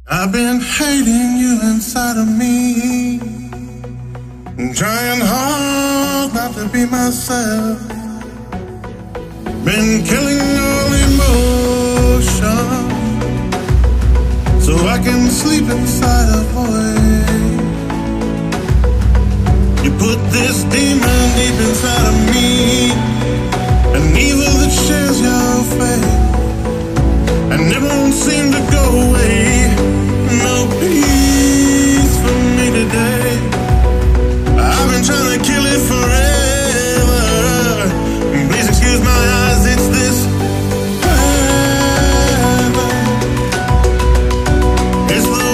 I've been hating you inside of me, trying hard not to be myself. Been killing all emotion so I can sleep inside a void. You put this demon deep inside of me, an evil that shares your fate and never won't seem to go away. No peace for me today. I've been trying to kill it forever. Please excuse my eyes, it's this weather. It's the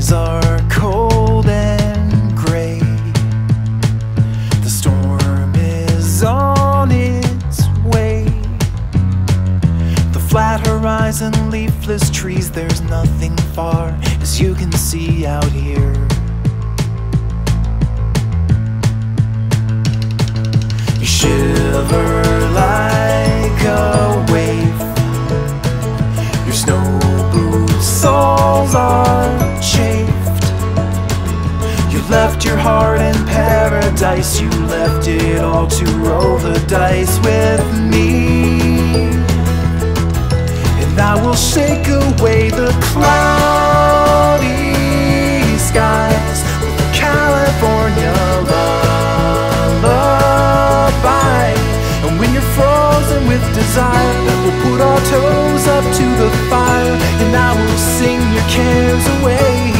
skies are cold and gray. The storm is on its way. The flat horizon, leafless trees, there's nothing far as you can see out here. You shiver like a wave. Your snow boots soles are chafed. You left your heart in paradise. You left it all to roll the dice with me. And I will shake away the cloudy skies with a California lullaby. And when you're frozen with desire, we'll put our toes up to the fire, and I will sing your cares away.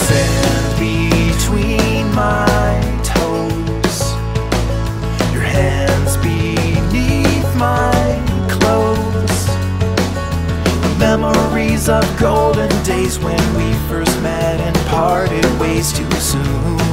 Sand between my toes, your hands beneath my clothes. Memories of golden days when we first met and parted ways too soon.